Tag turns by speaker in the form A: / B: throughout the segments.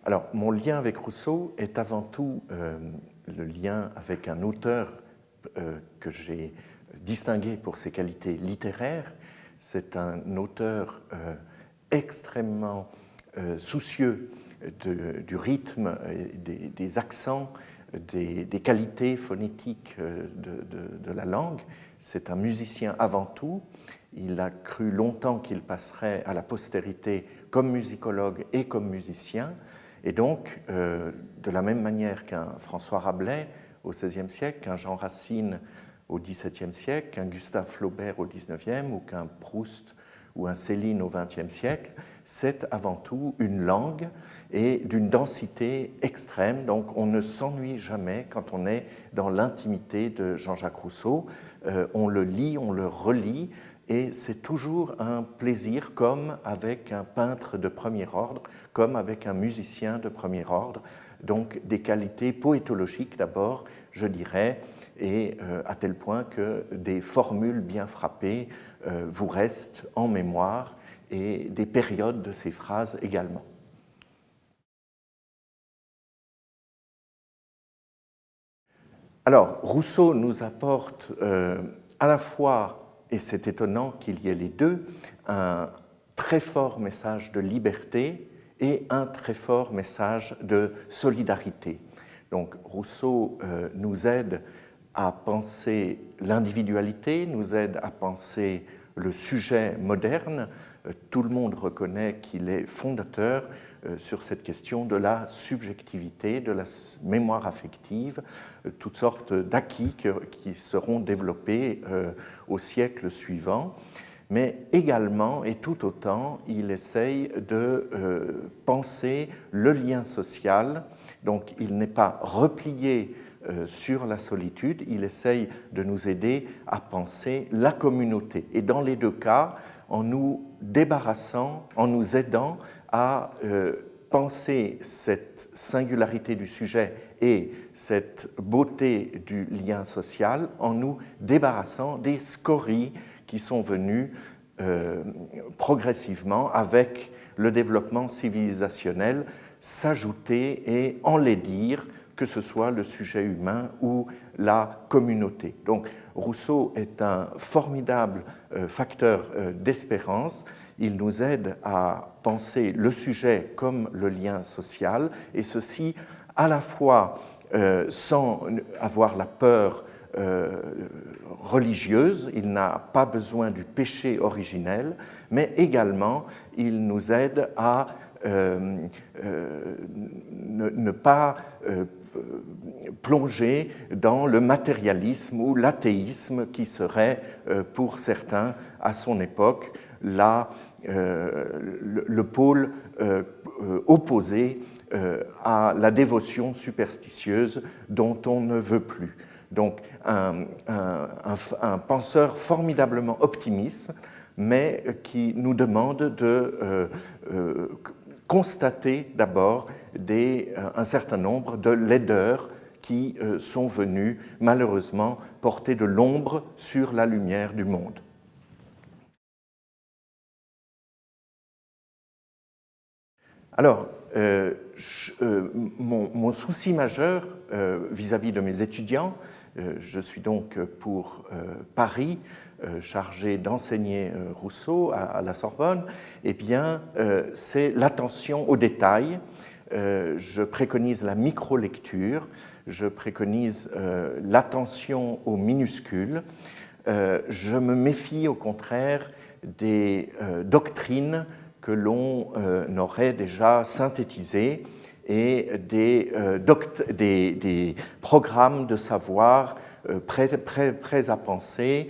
A: Alors, mon lien avec Rousseau est avant tout le lien avec un auteur que j'ai distingué pour ses qualités littéraires. C'est un auteur extrêmement soucieux du rythme, des accents, des qualités phonétiques de la langue. C'est un musicien avant tout. Il a cru longtemps qu'il passerait à la postérité comme musicologue et comme musicien. Et donc, de la même manière qu'un François Rabelais au XVIe siècle, qu'un Jean Racine au XVIIe siècle, qu'un Gustave Flaubert au XIXe ou qu'un Proust ou un Céline au XXe siècle, c'est avant tout une langue et d'une densité extrême. Donc on ne s'ennuie jamais quand on est dans l'intimité de Jean-Jacques Rousseau. On le lit, on le relit, et c'est toujours un plaisir, comme avec un peintre de premier ordre, comme avec un musicien de premier ordre. Donc des qualités poétologiques d'abord, je dirais, et à tel point que des formules bien frappées vous restent en mémoire, et des périodes de ces phrases également. Alors, Rousseau nous apporte à la fois, et c'est étonnant qu'il y ait les deux, un très fort message de liberté et un très fort message de solidarité. Donc, Rousseau nous aide à penser l'individualité, nous aide à penser le sujet moderne. Tout le monde reconnaît qu'il est fondateur sur cette question de la subjectivité, de la mémoire affective, toutes sortes d'acquis qui seront développés au siècle suivant. Mais également, et tout autant, il essaye de penser le lien social. Donc il n'est pas replié sur la solitude, il essaye de nous aider à penser la communauté. Et dans les deux cas, en nous débarrassant, en nous aidant à penser cette singularité du sujet et cette beauté du lien social, en nous débarrassant des scories qui sont venues progressivement avec le développement civilisationnel s'ajouter et enlaidir, que ce soit le sujet humain ou la communauté. Donc Rousseau est un formidable facteur d'espérance. Il nous aide à penser le sujet comme le lien social, et ceci à la fois sans avoir la peur religieuse, il n'a pas besoin du péché originel, mais également il nous aide à ne pas plonger dans le matérialisme ou l'athéisme qui serait pour certains à son époque le pôle opposé à la dévotion superstitieuse dont on ne veut plus. Donc un penseur formidablement optimiste, mais qui nous demande de constater d'abord un certain nombre de laideurs qui sont venus malheureusement porter de l'ombre sur la lumière du monde. Alors, mon souci majeur vis-à-vis de mes étudiants, je suis donc pour Paris chargé d'enseigner Rousseau à la Sorbonne, eh bien, c'est l'attention aux détails. Je préconise la micro-lecture, je préconise l'attention aux minuscules. Je me méfie au contraire des doctrines que l'on aurait déjà synthétisées et des programmes de savoir prêts à penser.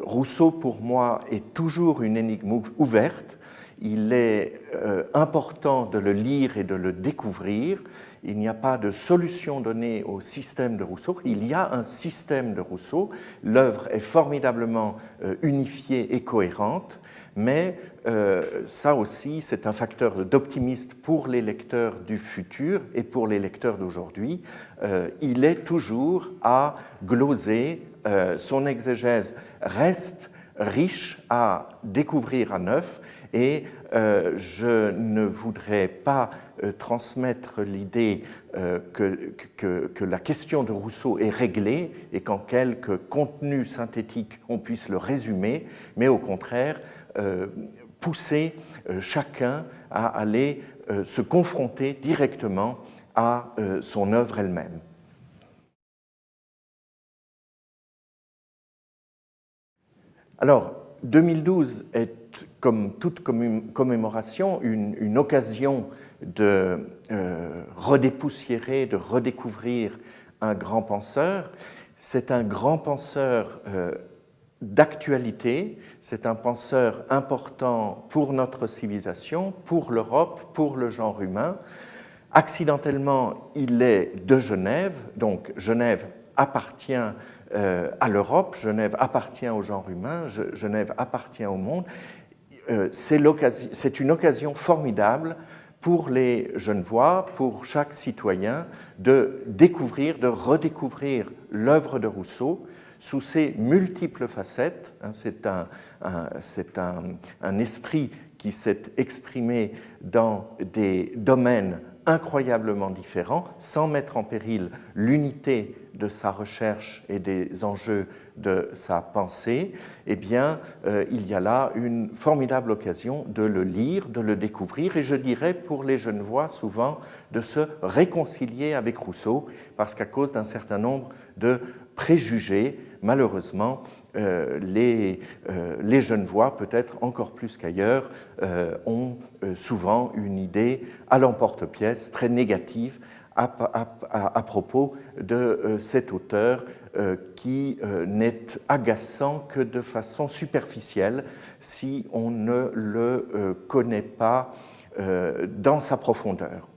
A: Rousseau, pour moi, est toujours une énigme ouverte. Il est important de le lire et de le découvrir. Il n'y a pas de solution donnée au système de Rousseau. Il y a un système de Rousseau. L'œuvre est formidablement unifiée et cohérente, mais ça aussi, c'est un facteur d'optimisme pour les lecteurs du futur et pour les lecteurs d'aujourd'hui. Il est toujours à gloser. Son exégèse reste riche à découvrir à neuf, et je ne voudrais pas transmettre l'idée que la question de Rousseau est réglée et qu'en quelques contenus synthétiques on puisse le résumer, mais au contraire pousser chacun à aller se confronter directement à son œuvre elle-même. Alors, 2012 est, comme toute commémoration, une occasion de redépoussiérer, de redécouvrir un grand penseur. C'est un grand penseur d'actualité, c'est un penseur important pour notre civilisation, pour l'Europe, pour le genre humain. Accidentellement, il est de Genève, donc Genève appartient à l'Europe, Genève appartient au genre humain, Genève appartient au monde. C'est une occasion formidable pour les Genevois, pour chaque citoyen, de découvrir, de redécouvrir l'œuvre de Rousseau sous ses multiples facettes. C'est un esprit qui s'est exprimé dans des domaines incroyablement différents, sans mettre en péril l'unité de sa recherche et des enjeux de sa pensée. Eh bien, il y a là une formidable occasion de le lire, de le découvrir, et je dirais pour les Genevois souvent de se réconcilier avec Rousseau, parce qu'à cause d'un certain nombre de préjugés, malheureusement, les Genevois, peut-être encore plus qu'ailleurs, ont souvent une idée à l'emporte-pièce très négative à propos de cet auteur qui n'est agaçant que de façon superficielle si on ne le connaît pas dans sa profondeur.